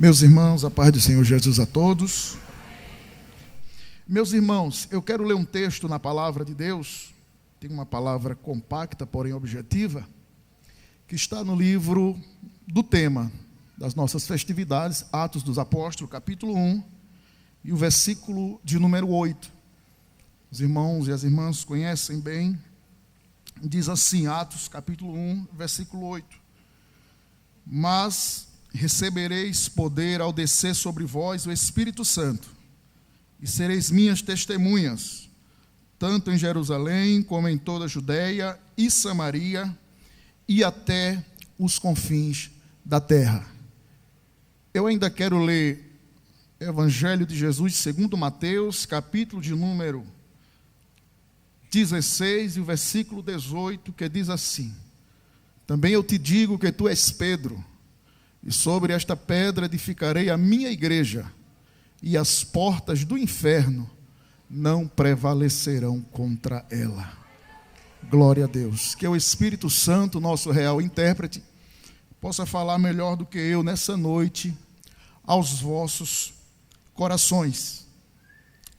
Meus irmãos, a paz do Senhor Jesus a todos. Meus irmãos, eu quero ler um texto na palavra de Deus. Tem uma palavra compacta, porém objetiva, que está no livro do tema das nossas festividades, Atos dos Apóstolos, capítulo 1, e o versículo de número 8. Os irmãos e as irmãs conhecem bem. Diz assim, Atos, capítulo 1, versículo 8. Mas recebereis poder ao descer sobre vós o Espírito Santo, e sereis minhas testemunhas, tanto em Jerusalém como em toda a Judeia e Samaria, e até os confins da terra. Eu ainda quero ler Evangelho de Jesus segundo Mateus, capítulo de número 16 e o versículo 18, que diz assim: Também eu te digo que tu és Pedro, e sobre esta pedra edificarei a minha igreja, e as portas do inferno não prevalecerão contra ela. Glória a Deus. Que o Espírito Santo, nosso real intérprete, possa falar melhor do que eu nessa noite aos vossos corações.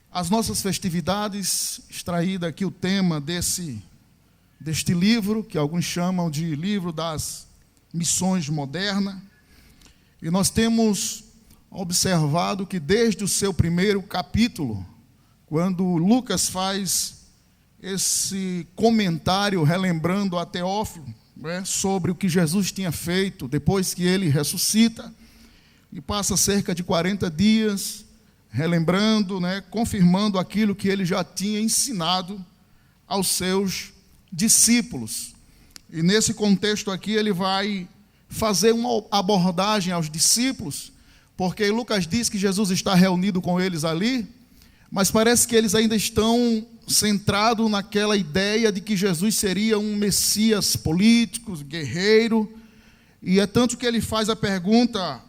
As nossas festividades, extraída aqui o tema deste livro, que alguns chamam de livro das missões modernas, e nós temos observado que desde o seu primeiro capítulo, quando Lucas faz esse comentário relembrando a Teófilo, sobre o que Jesus tinha feito depois que ele ressuscita, e passa cerca de 40 dias relembrando, confirmando aquilo que ele já tinha ensinado aos seus discípulos. E nesse contexto aqui ele vai fazer uma abordagem aos discípulos, porque Lucas diz que Jesus está reunido com eles ali, mas parece que eles ainda estão centrados naquela ideia de que Jesus seria um Messias político, guerreiro, e é tanto que ele faz a pergunta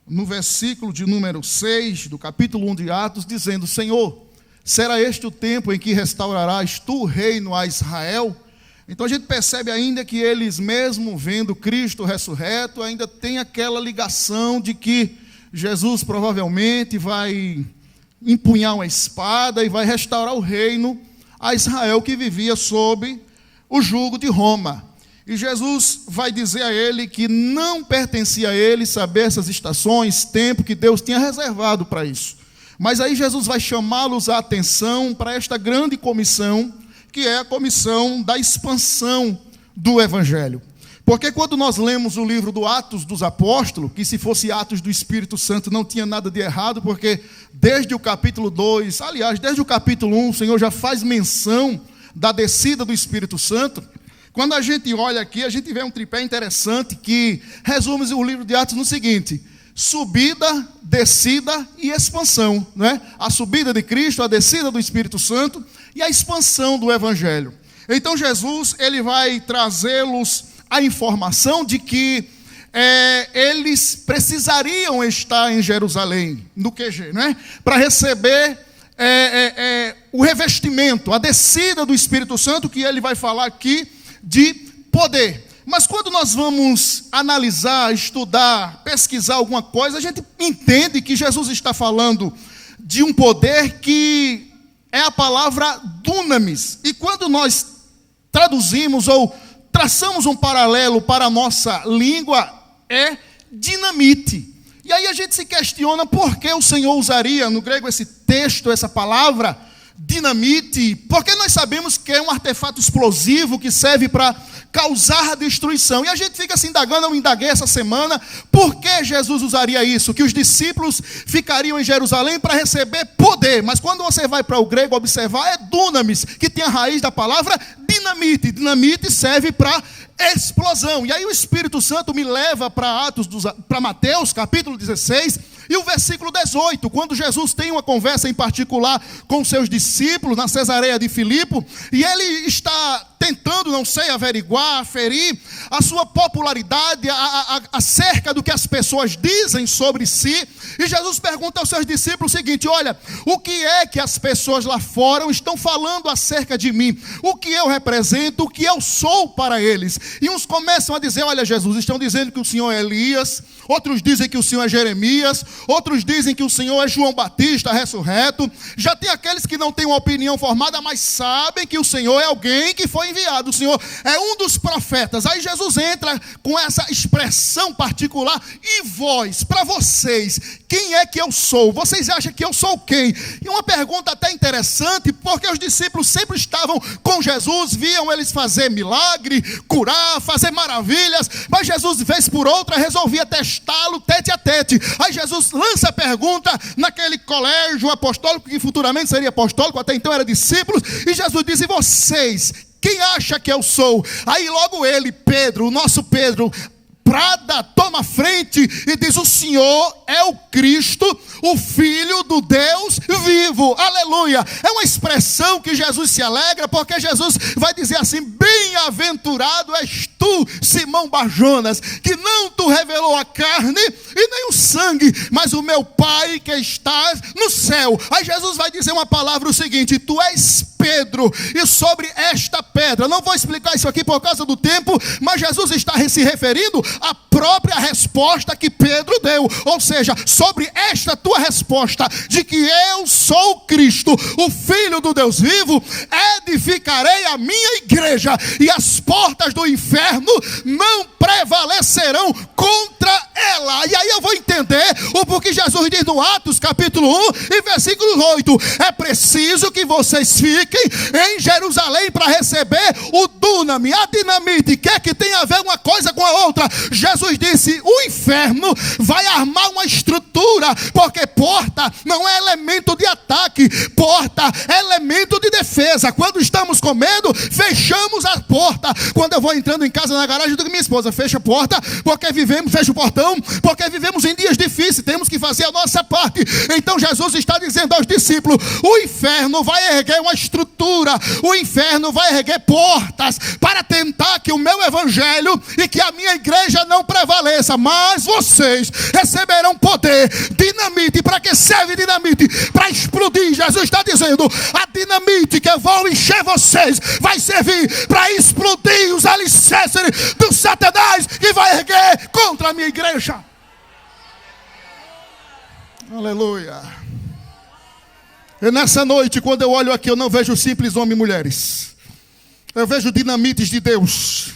no versículo de número 6 do capítulo 1 de Atos, dizendo: Senhor, será este o tempo em que restaurarás tu o reino a Israel? Então a gente percebe ainda que eles, mesmo vendo Cristo ressurreto, ainda tem aquela ligação de que Jesus provavelmente vai empunhar uma espada e vai restaurar o reino a Israel, que vivia sob o jugo de Roma. E Jesus vai dizer a ele que não pertencia a ele saber essas estações, tempo que Deus tinha reservado para isso. Mas aí Jesus vai chamá-los a atenção para esta grande comissão, que é a comissão da expansão do Evangelho. Porque quando nós lemos o livro do Atos dos Apóstolos, que se fosse Atos do Espírito Santo não tinha nada de errado, porque desde o capítulo 2, aliás, desde o capítulo 1, o Senhor já faz menção da descida do Espírito Santo. Quando a gente olha aqui, a gente vê um tripé interessante que resume o livro de Atos no seguinte: subida, descida e expansão, A subida de Cristo, a descida do Espírito Santo e a expansão do Evangelho. Então Jesus, ele vai trazê-los a informação de que eles precisariam estar em Jerusalém, no QG, para receber o revestimento, a descida do Espírito Santo, que ele vai falar aqui de poder. Mas quando nós vamos analisar, estudar, pesquisar alguma coisa, a gente entende que Jesus está falando de um poder que é a palavra dunamis. E quando nós traduzimos ou traçamos um paralelo para a nossa língua, é dinamite. E aí a gente se questiona por que o Senhor usaria no grego esse texto, essa palavra dinamite, porque nós sabemos que é um artefato explosivo que serve para causar destruição. E a gente fica se indagando, eu me indaguei essa semana, por que Jesus usaria isso? Que os discípulos ficariam em Jerusalém para receber poder. Mas quando você vai para o grego observar, é dunamis, que tem a raiz da palavra dinamite. Dinamite serve para explosão. E aí o Espírito Santo me leva para Mateus, capítulo 16, e o versículo 18, quando Jesus tem uma conversa em particular com seus discípulos na Cesareia de Filipe, e ele está tentando, não sei, averiguar, aferir a sua popularidade acerca do que as pessoas dizem sobre si. E Jesus pergunta aos seus discípulos o seguinte: olha, o que é que as pessoas lá fora estão falando acerca de mim? O que eu represento, o que eu sou para eles? E uns começam a dizer: olha, Jesus, estão dizendo que o Senhor é Elias, outros dizem que o Senhor é Jeremias, outros dizem que o Senhor é João Batista ressurreto. Já tem aqueles que não têm uma opinião formada, mas sabem que o Senhor é alguém que foi enviado, o Senhor é um dos profetas. Aí Jesus entra com essa expressão particular: e vós, para vocês, quem é que eu sou? Vocês acham que eu sou quem? E uma pergunta até interessante, porque os discípulos sempre estavam com Jesus, viam eles fazer milagre, curar, fazer maravilhas, mas Jesus, vez por outra, resolvia testá-lo tete a tete. Aí Jesus lança a pergunta naquele colégio apostólico, que futuramente seria apostólico, até então era discípulos, e Jesus diz: e vocês, quem acha que eu sou? Aí logo ele, Pedro, o nosso Pedro, Prada, toma frente e diz: o Senhor é o Cristo, o Filho do Deus vivo. Aleluia. É uma expressão que Jesus se alegra, porque Jesus vai dizer assim: bem-aventurado és tu, Simão Barjonas, que não tu revelou a carne e nem o sangue, mas o meu Pai que está no céu. Aí Jesus vai dizer uma palavra o seguinte: tu és Pedro, e sobre esta pedra, não vou explicar isso aqui por causa do tempo, mas Jesus está se referindo à própria resposta que Pedro deu, ou seja, sobre esta tua resposta de que eu sou Cristo, o Filho do Deus vivo, edificarei a minha igreja, e as portas do inferno não prevalecerão contra ela. E aí eu vou entender o porquê Jesus diz no Atos capítulo 1 e versículo 8: é preciso que vocês fiquem em Jerusalém para receber o dunami, a dinamite. Que é que tem a ver uma coisa com a outra? Jesus disse: o inferno vai armar uma estrutura, porque porta não é elemento de ataque, porta é elemento de defesa. Quando estamos com medo, fechamos a porta. Quando eu vou entrando em casa na garagem, eu digo: minha esposa, fecha a porta, porque vivemos, fecha o portão, porque vivemos em dias difíceis, temos que fazer a nossa parte. Então Jesus está dizendo aos discípulos: o inferno vai erguer uma estrutura, o inferno vai erguer portas para tentar que o meu evangelho e que a minha igreja não prevaleça, mas vocês receberão poder. Dinamite, para que serve dinamite? Para explodir. Jesus está dizendo: a dinamite que eu vou encher vocês vai servir para explodir os alicerces do Satanás que vai erguer contra a minha igreja. Aleluia. E nessa noite, quando eu olho aqui, eu não vejo simples homens e mulheres, eu vejo dinamites de Deus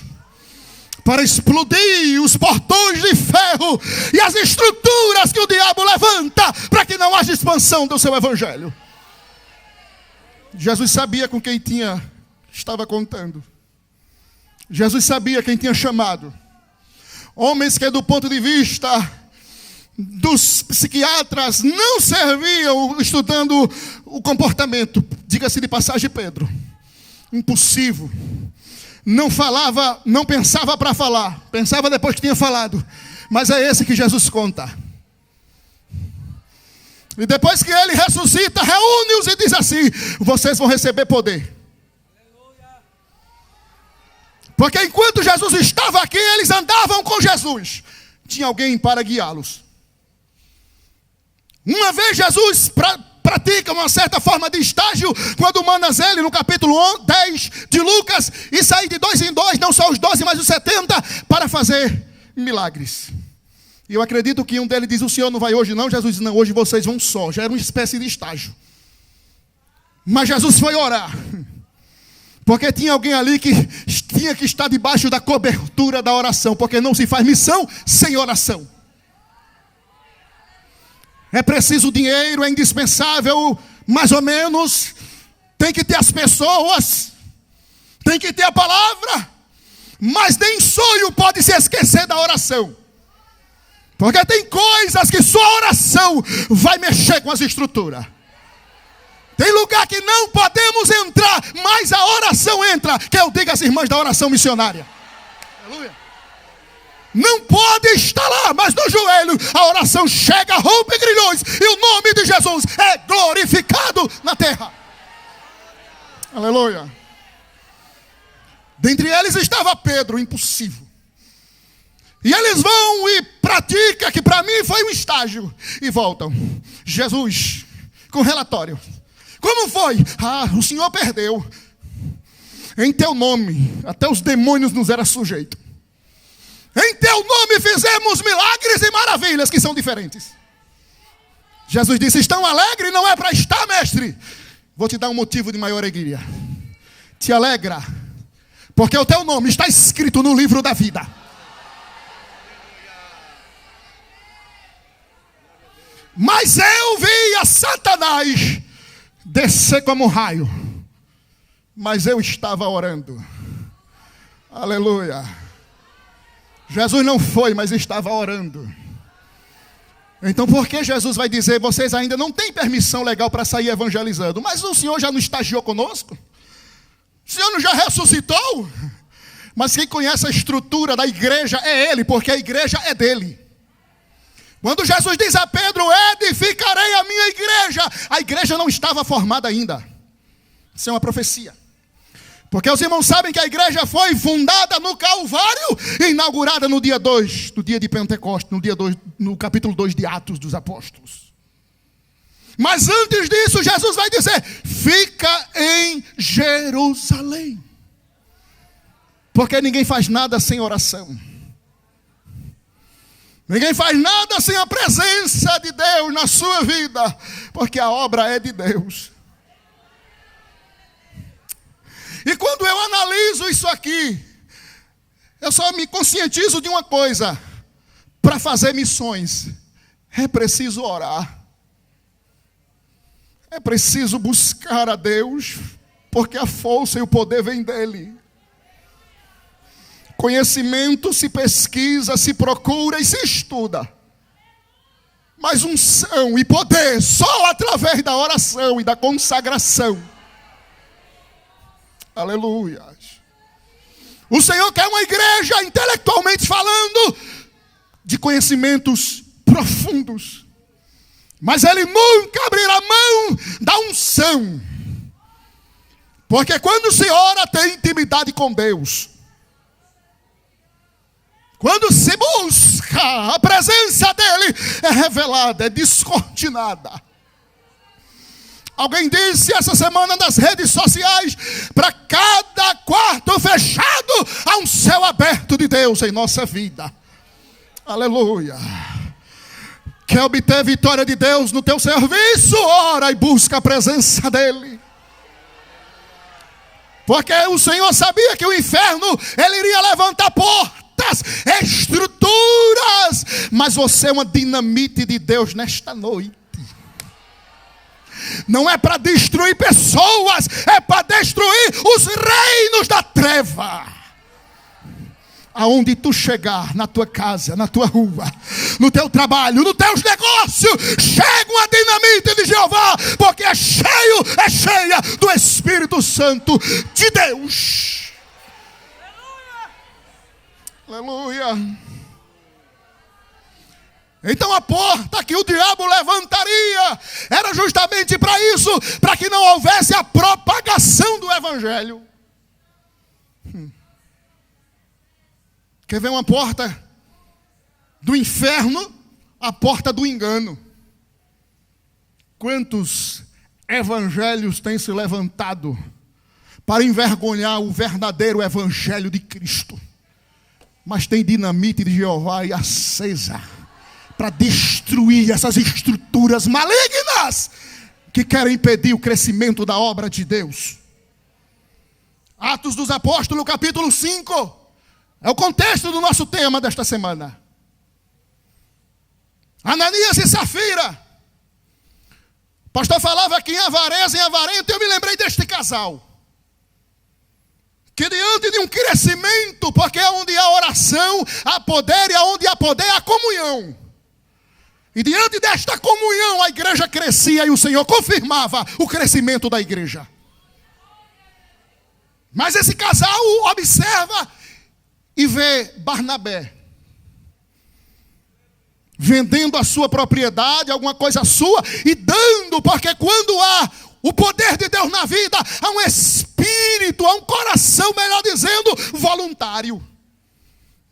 para explodir os portões de ferro e as estruturas que o diabo levanta para que não haja expansão do seu evangelho. Jesus sabia com quem estava contando. Jesus sabia quem tinha chamado. Homens que, do ponto de vista dos psiquiatras, não serviam estudando o comportamento. Diga-se de passagem, Pedro, impulsivo, não falava, não pensava para falar, pensava depois que tinha falado. Mas é esse que Jesus conta. E depois que ele ressuscita, reúne-os e diz assim: vocês vão receber poder. Porque enquanto Jesus estava aqui, eles andavam com Jesus, tinha alguém para guiá-los. Uma vez Jesus pratica uma certa forma de estágio, quando mandas ele no capítulo 10 de Lucas, e sair de 2 em 2, não só os 12, mas os 70, para fazer milagres. E eu acredito que um deles diz: o senhor não vai hoje não? Jesus diz: não, hoje vocês vão só. Já era uma espécie de estágio. Mas Jesus foi orar, porque tinha alguém ali que tinha que estar debaixo da cobertura da oração, porque não se faz missão sem oração. É preciso dinheiro, é indispensável, mais ou menos. Tem que ter as pessoas, tem que ter a palavra, mas nem sonho pode se esquecer da oração. Porque tem coisas que só a oração vai mexer com as estruturas. Tem lugar que não podemos entrar, mas a oração entra. Que eu diga às irmãs da oração missionária. Aleluia. Não pode estar lá, mas no joelho a oração chega, rompe grilhões, e o nome de Jesus é glorificado na terra. Aleluia. Dentre eles estava Pedro, impossível. E eles vão e praticam, que para mim foi um estágio. E voltam. Jesus, com relatório. Como foi? O Senhor perdeu. Em teu nome, até os demônios nos eram sujeitos. Em teu nome fizemos milagres e maravilhas que são diferentes. Jesus disse, estão alegres? Não é para estar, mestre. Vou te dar um motivo de maior alegria. Te alegra, porque o teu nome está escrito no livro da vida. Mas eu vi a Satanás descer como um raio. Mas eu estava orando. Aleluia. Jesus não foi, mas estava orando. Então por que Jesus vai dizer, vocês ainda não têm permissão legal para sair evangelizando? Mas o Senhor já não estagiou conosco? O Senhor não já ressuscitou? Mas quem conhece a estrutura da igreja é Ele, porque a igreja é dele. Quando Jesus diz a Pedro, edificarei a minha igreja, a igreja não estava formada ainda. Isso é uma profecia. Porque os irmãos sabem que a igreja foi fundada no Calvário e inaugurada no dia 2, no dia de Pentecostes, no capítulo 2 de Atos dos Apóstolos. Mas antes disso, Jesus vai dizer, fica em Jerusalém. Porque ninguém faz nada sem oração. Ninguém faz nada sem a presença de Deus na sua vida, porque a obra é de Deus. E quando eu analiso isso aqui, eu só me conscientizo de uma coisa: para fazer missões, é preciso orar, é preciso buscar a Deus, porque a força e o poder vêm dele. Conhecimento se pesquisa, se procura e se estuda. Mas unção e poder só através da oração e da consagração. Aleluia. O Senhor quer uma igreja, intelectualmente falando, de conhecimentos profundos. Mas Ele nunca abrirá mão da unção. Porque quando se ora, tem intimidade com Deus. Quando se busca, a presença dele é revelada, é descortinada. Alguém disse essa semana nas redes sociais, para cada quarto fechado, há um céu aberto de Deus em nossa vida. Aleluia. Quer obter vitória de Deus no teu serviço? Ora e busca a presença dele. Porque o Senhor sabia que o inferno, ele iria levantar portas, estruturas, mas você é uma dinamite de Deus nesta noite. Não é para destruir pessoas, é para destruir os reinos da treva. Aonde tu chegar, na tua casa, na tua rua, no teu trabalho, nos teus negócios, chega uma dinamite de Jeová, porque é cheia do Espírito Santo de Deus. Aleluia. Aleluia. Então a porta que o diabo levantaria era justamente para isso, para que não houvesse a propagação do evangelho. Quer ver uma porta do inferno? A porta do engano. Quantos evangelhos têm se levantado para envergonhar o verdadeiro evangelho de Cristo? Mas tem dinamite de Jeová e acesa para destruir essas estruturas malignas que querem impedir o crescimento da obra de Deus. Atos dos Apóstolos, capítulo 5. É o contexto do nosso tema desta semana. Ananias e Safira. O pastor falava aqui em avareza, em avarento, e eu me lembrei deste casal. Que diante de um crescimento, porque é onde há oração, há poder, e onde há poder, há comunhão. E diante desta comunhão, a igreja crescia e o Senhor confirmava o crescimento da igreja. Mas esse casal observa e vê Barnabé vendendo a sua propriedade, alguma coisa sua, e dando, porque quando há o poder de Deus na vida, há um espírito espírito, a um coração, melhor dizendo, voluntário.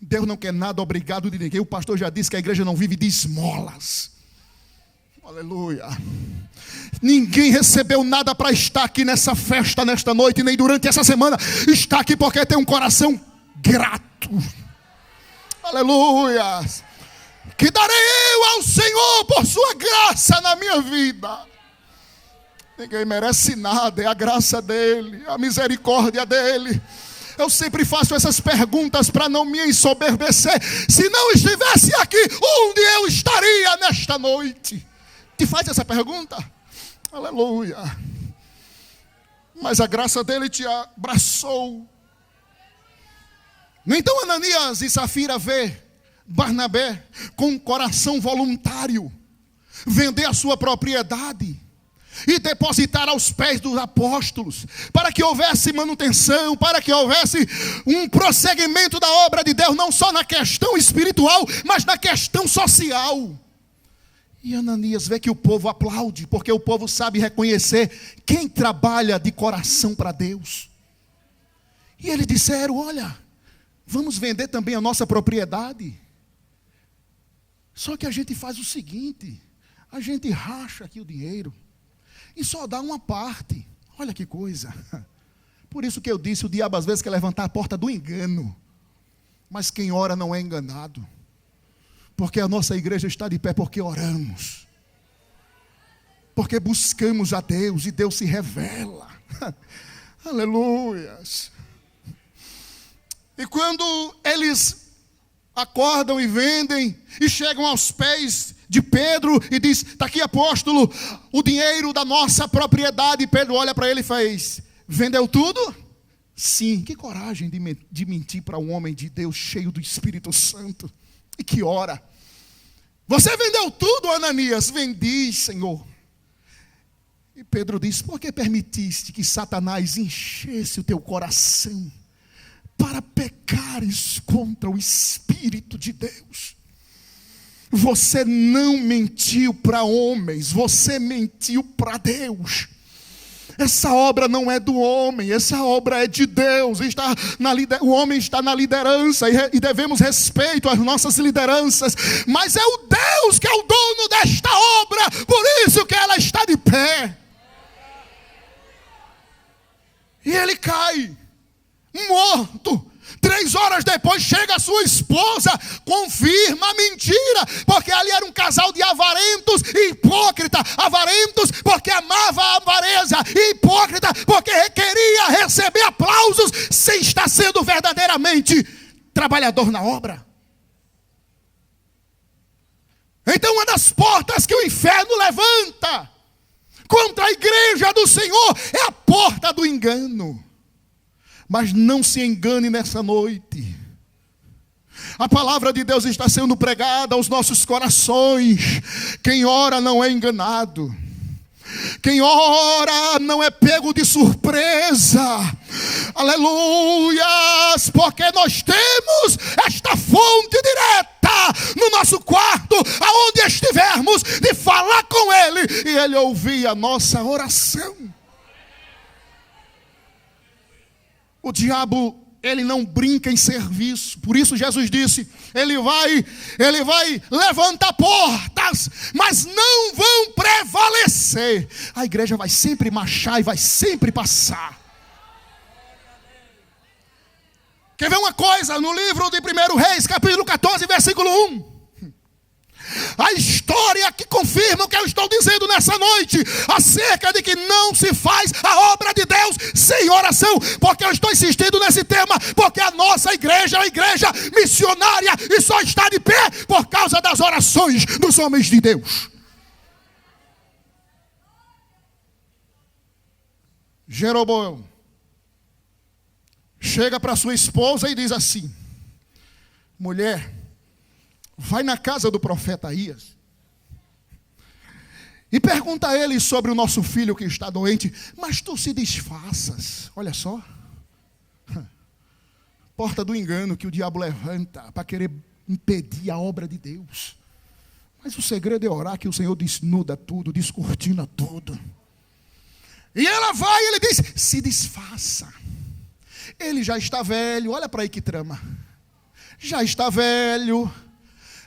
Deus não quer nada obrigado de ninguém. O pastor já disse que a igreja não vive de esmolas. Aleluia. Ninguém recebeu nada para estar aqui nessa festa, nesta noite, nem durante essa semana. Está aqui porque tem um coração grato. Aleluia. Que darei eu ao Senhor por sua graça na minha vida. Ninguém merece nada, é a graça dele, a misericórdia dele. Eu sempre faço essas perguntas para não me ensoberbecer. Se não estivesse aqui, onde eu estaria nesta noite? Te faz essa pergunta? Aleluia. Mas a graça dele te abraçou. Então Ananias e Safira vê Barnabé com um coração voluntário vender a sua propriedade e depositar aos pés dos apóstolos, para que houvesse manutenção, para que houvesse um prosseguimento da obra de Deus, não só na questão espiritual, mas na questão social. E Ananias vê que o povo aplaude, porque o povo sabe reconhecer quem trabalha de coração para Deus. E eles disseram: olha, vamos vender também a nossa propriedade. Só que a gente faz o seguinte: a gente racha aqui o dinheiro e só dá uma parte. Olha que coisa. Por isso que eu disse, o diabo às vezes quer levantar a porta do engano. Mas quem ora não é enganado. Porque a nossa igreja está de pé porque oramos. Porque buscamos a Deus e Deus se revela. Aleluias. E quando eles acordam e vendem e chegam aos pés de Pedro e diz: está aqui, apóstolo, o dinheiro da nossa propriedade. Pedro olha para ele e faz: vendeu tudo? Sim. Que coragem de mentir para um homem de Deus cheio do Espírito Santo e que ora. Você vendeu tudo, Ananias? Vendi, Senhor. E Pedro diz: por que permitiste que Satanás enchesse o teu coração para pecares contra o Espírito de Deus? Você não mentiu para homens, você mentiu para Deus. Essa obra não é do homem, essa obra é de Deus. O homem está na liderança e devemos respeito às nossas lideranças, mas é o Deus que é o dono desta obra, por isso que ela está de pé. E ele cai morto. 3 horas depois chega a sua esposa, confirma a mentira, porque ali era um casal de avarentos e hipócrita. Avarentos porque amava a avareza, e hipócrita porque queria receber aplausos sem estar sendo verdadeiramente trabalhador na obra. Então uma das portas que o inferno levanta contra a igreja do Senhor é a porta do engano. Mas não se engane nessa noite. A palavra de Deus está sendo pregada aos nossos corações. Quem ora não é enganado. Quem ora não é pego de surpresa. Aleluias, porque nós temos esta fonte direta no nosso quarto, aonde estivermos, de falar com Ele e Ele ouvir a nossa oração. O diabo, ele não brinca em serviço. Por isso Jesus disse: ele vai levantar portas, mas não vão prevalecer. A igreja vai sempre marchar e vai sempre passar. Quer ver uma coisa? No livro de 1 Reis, capítulo 14, versículo 1. A história que confirma o que eu estou dizendo nessa noite, acerca de que não se faz a obra de Deus sem oração. Porque eu estou insistindo nesse tema, porque a nossa igreja é uma igreja missionária e só está de pé por causa das orações dos homens de Deus. Jeroboão chega para sua esposa e diz assim: mulher, vai na casa do profeta Aías e pergunta a ele sobre o nosso filho que está doente. Mas tu se disfarças. Olha só. Porta do engano que o diabo levanta para querer impedir a obra de Deus. Mas o segredo é orar, que o Senhor desnuda tudo, descortina tudo. E ela vai e ele diz: se disfarça. Ele já está velho, olha para aí que trama. Já está velho.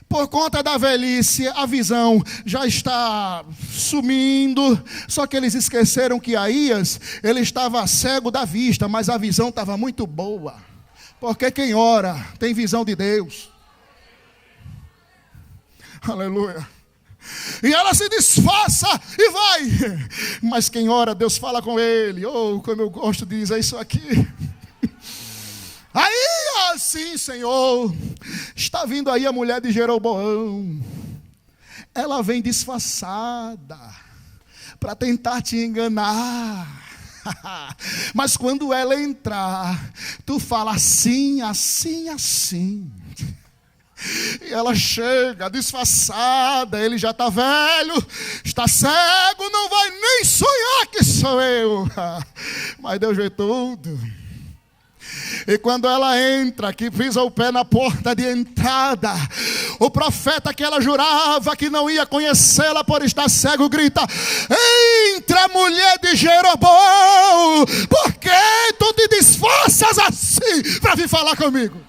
Por conta da velhice, a visão já está sumindo. Só que eles esqueceram que Aías, ele estava cego da vista, mas a visão estava muito boa. Porque quem ora tem visão de Deus. Aleluia. E ela se disfarça e vai. Mas quem ora, Deus fala com ele. Oh, como eu gosto de dizer isso aqui. Aí, assim, Senhor, está vindo aí a mulher de Jeroboão. Ela vem disfarçada para tentar te enganar. Mas quando ela entrar, tu fala assim, assim, assim. E ela chega disfarçada, ele já está velho, está cego, não vai nem sonhar que sou eu. Mas Deus vê tudo. E quando ela entra, que pisa o pé na porta de entrada, o profeta que ela jurava que não ia conhecê-la por estar cego, grita: entra, mulher de Jeroboão, por que tu te disfarças assim para vir falar comigo?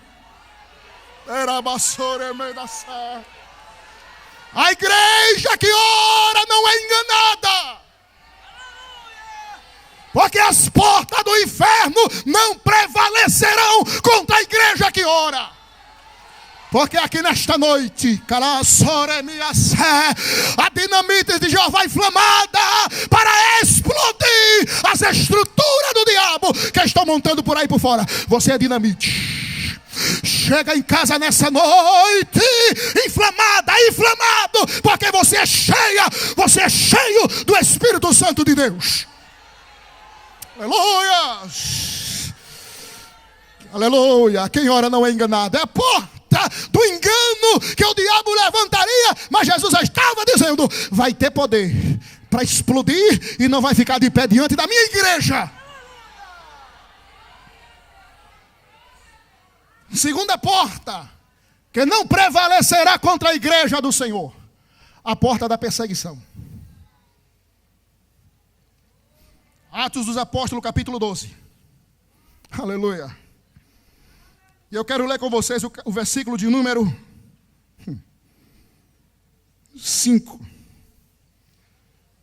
A igreja que ora não é enganada. Porque as portas do inferno não prevalecerão contra a igreja que ora. Porque aqui nesta noite, a dinamite de Jeová inflamada para explodir as estruturas do diabo que estão montando por aí por fora. Você é dinamite. Chega em casa nessa noite inflamada, inflamado, porque você é cheio do Espírito Santo de Deus. Aleluia! Aleluia! Quem ora não é enganado. É a porta do engano que o diabo levantaria, mas Jesus já estava dizendo: vai ter poder para explodir e não vai ficar de pé diante da minha igreja. Segunda porta que não prevalecerá contra a igreja do Senhor: a porta da perseguição. Atos dos Apóstolos, capítulo 12. Aleluia. E eu quero ler com vocês o versículo de número 5.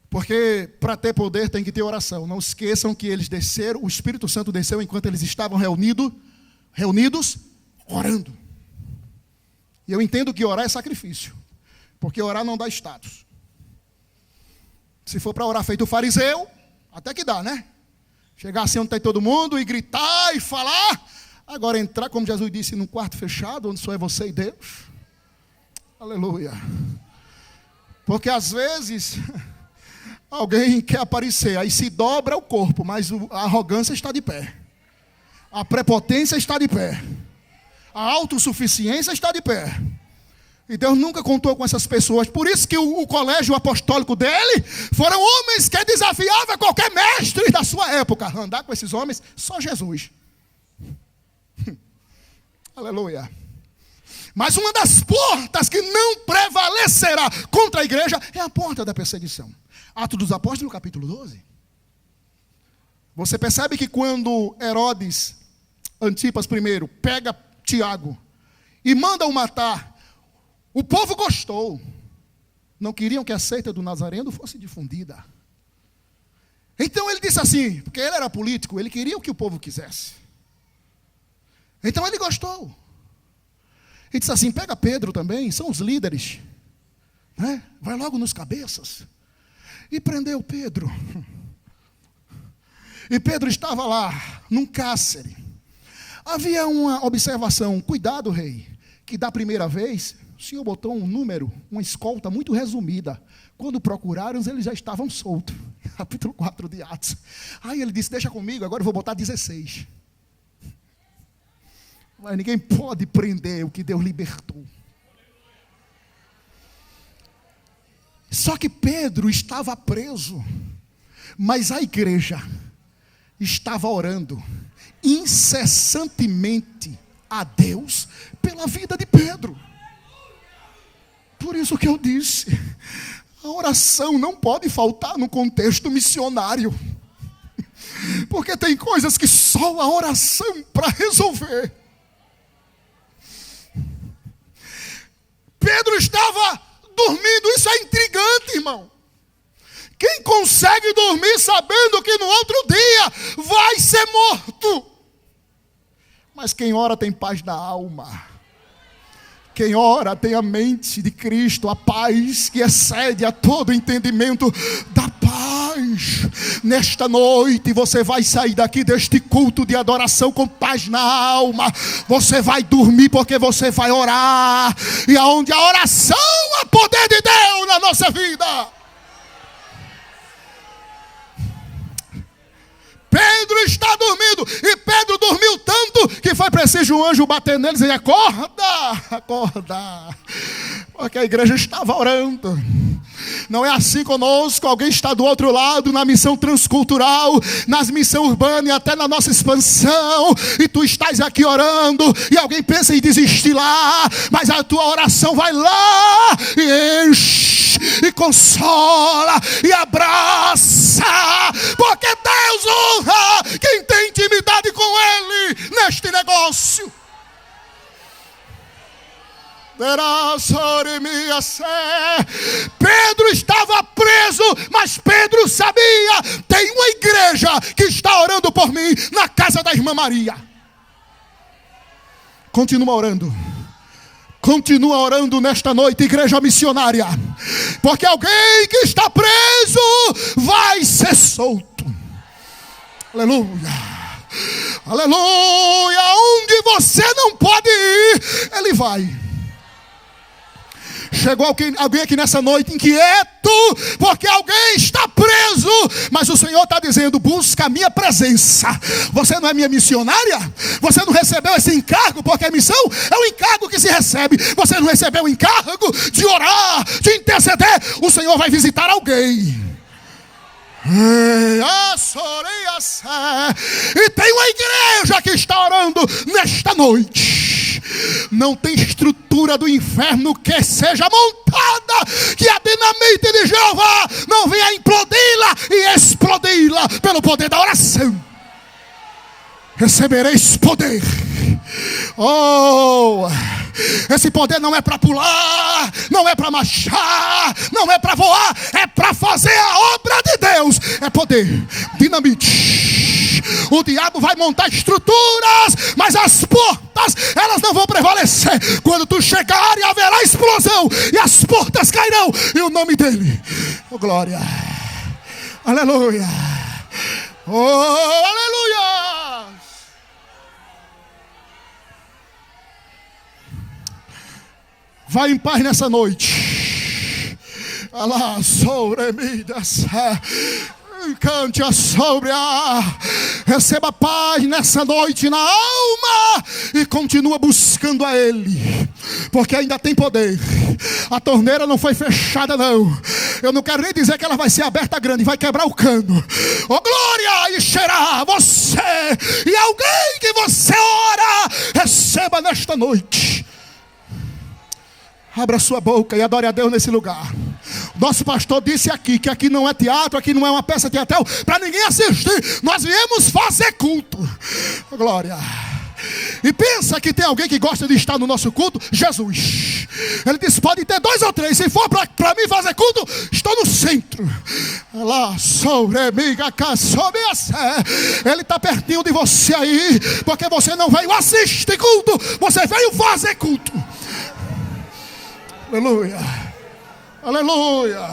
Porque para ter poder tem que ter oração. Não esqueçam que eles desceram, o Espírito Santo desceu enquanto eles estavam reunidos, orando. E eu entendo que orar é sacrifício. Porque orar não dá status. Se for para orar feito o fariseu, até que dá, né? Chegar assim onde está todo mundo e gritar e falar. Agora entrar, como Jesus disse, num quarto fechado, onde só é você e Deus. Aleluia. Porque às vezes alguém quer aparecer, aí se dobra o corpo, mas a arrogância está de pé. A prepotência está de pé. A autossuficiência está de pé. E Deus nunca contou com essas pessoas. Por isso que o colégio apostólico dele foram homens que desafiavam qualquer mestre da sua época. Andar com esses homens, só Jesus. Aleluia. Mas uma das portas que não prevalecerá contra a igreja é a porta da perseguição. Atos dos Apóstolos, capítulo 12. Você percebe que quando Herodes Antipas primeiro pega Tiago e manda o matar, o povo gostou. Não queriam que a seita do Nazareno fosse difundida. Então ele disse assim, porque ele era político, ele queria o que o povo quisesse. Então ele gostou. Ele disse assim: pega Pedro também, são os líderes, né? Vai logo nos cabeças. E prendeu Pedro. E Pedro estava lá, num cárcere. Havia uma observação: cuidado, rei, que da primeira vez o senhor botou um número, uma escolta muito resumida. Quando procuraram, eles já estavam soltos. Capítulo 4 de Atos. Aí ele disse: deixa comigo, agora eu vou botar 16. Mas ninguém pode prender o que Deus libertou. Só que Pedro estava preso, mas a igreja estava orando incessantemente a Deus pela vida de Pedro. Por isso que eu disse, a oração não pode faltar no contexto missionário. Porque tem coisas que só a oração para resolver. Pedro estava dormindo, isso é intrigante, irmão. Quem consegue dormir sabendo que no outro dia vai ser morto? Mas quem ora tem paz da alma. Quem ora tem a mente de Cristo, a paz que excede a todo entendimento da paz. Nesta noite você vai sair daqui deste culto de adoração com paz na alma. Você vai dormir porque você vai orar. E aonde a oração é poder de Deus na nossa vida. Pedro está dormindo, e Pedro dormiu tanto que foi preciso um anjo bater nele e dizer: acorda, acorda, porque a igreja estava orando. Não é assim conosco. Alguém está do outro lado na missão transcultural, nas missões urbanas e até na nossa expansão, e tu estás aqui orando e alguém pensa em desistir lá, mas a tua oração vai lá e enche e consola e abraça, porque Deus honra quem tem intimidade com Ele neste negócio. Pedro estava preso, mas Pedro sabia: tem uma igreja que está orando por mim na casa da irmã Maria. Continua orando. Continua orando nesta noite, igreja missionária, porque alguém que está preso vai ser solto. Aleluia, aleluia. Onde você não pode ir, Ele vai. Chegou alguém aqui nessa noite inquieto, porque alguém está preso, mas o Senhor está dizendo: busca a minha presença. Você não é minha missionária? Você não recebeu esse encargo? Porque a missão é um encargo que se recebe. Você não recebeu o encargo de orar, de interceder? O Senhor vai visitar alguém. E tem uma igreja que está orando nesta noite. Não tem estrutura do inferno que seja montada, que a dinamite de Jeová não venha implodi-la e explodi-la pelo poder da oração. Recebereis poder. Oh, esse poder não é para pular, não é para marchar, não é para voar, é para fazer a obra de Deus. É poder, dinamite. O diabo vai montar estruturas, mas as portas, elas não vão prevalecer. Quando tu chegar, e haverá explosão, e as portas cairão, e o nome dele, oh glória, aleluia, oh aleluia. Vai em paz nessa noite. Alá sobre mim, cante a sobre a. Receba paz nessa noite na alma e continua buscando a Ele, porque ainda tem poder. A torneira não foi fechada, não. Eu não quero nem dizer que ela vai ser aberta grande, vai quebrar o cano. Oh glória, encherá você e alguém que você ora. Receba nesta noite. Abra sua boca e adore a Deus nesse lugar. Nosso pastor disse aqui que aqui não é teatro, aqui não é uma peça teatral para ninguém assistir. Nós viemos fazer culto. Glória. E pensa que tem alguém que gosta de estar no nosso culto? Jesus. Ele disse: pode ter 2 ou 3. Se for para mim fazer culto, estou no centro. Lá sobre mim, sobre a. Ele está pertinho de você aí, porque você não veio assistir culto, você veio fazer culto. Aleluia, aleluia,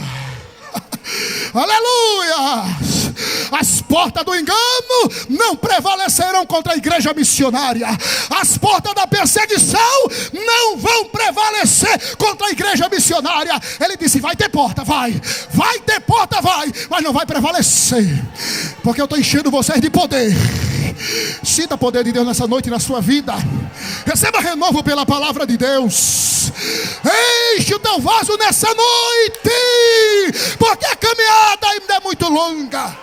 aleluia. As portas do engano não prevalecerão contra a igreja missionária. As portas da perseguição não vão prevalecer contra a igreja missionária. Ele disse: vai ter porta, vai ter porta, vai, mas não vai prevalecer, porque eu estou enchendo vocês de poder. Sinta o poder de Deus nessa noite na sua vida. Receba renovo pela palavra de Deus. Enche o teu vaso nessa noite, porque a caminhada ainda é muito longa.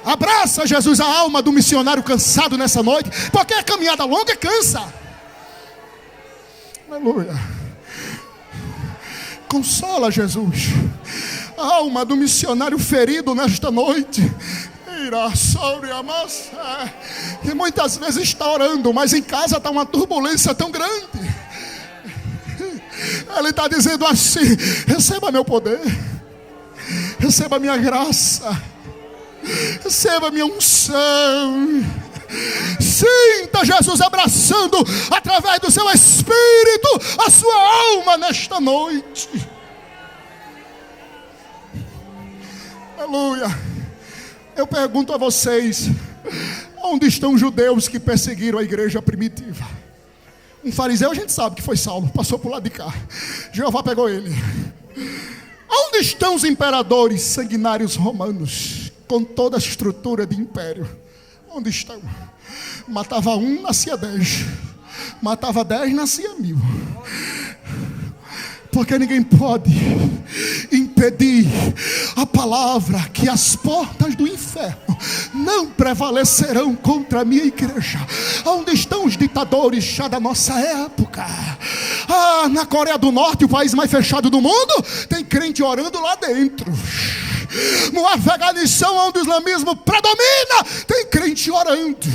Abraça, Jesus, a alma do missionário cansado nessa noite, porque a caminhada longa cansa. Aleluia. Consola, Jesus. A alma do missionário ferido nesta noite, que muitas vezes está orando, mas em casa está uma turbulência tão grande. Ele está dizendo assim: receba meu poder, receba minha graça, receba minha unção. Sinta Jesus abraçando através do seu espírito a sua alma nesta noite. Aleluia. Eu pergunto a vocês: onde estão os judeus que perseguiram a igreja primitiva? Um fariseu a gente sabe que foi Saulo, passou por lá de cá, Jeová pegou ele. Onde estão os imperadores sanguinários romanos, com toda a estrutura de império? Onde estão? Matava um, nascia 10. Matava 10, nascia 1000. Porque ninguém pode impedir a palavra que as portas do inferno não prevalecerão contra a minha igreja. Onde estão os ditadores já da nossa época? Na Coreia do Norte, o país mais fechado do mundo, tem crente orando lá dentro. No Afeganistão, onde o islamismo predomina, tem crente orando.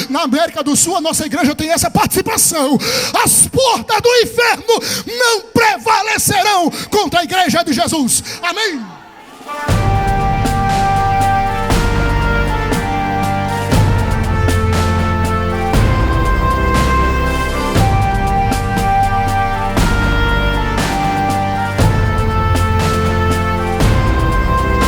Na América do Sul, a nossa igreja tem essa participação. As portas do inferno não prevalecerão contra a igreja de Jesus. Amém.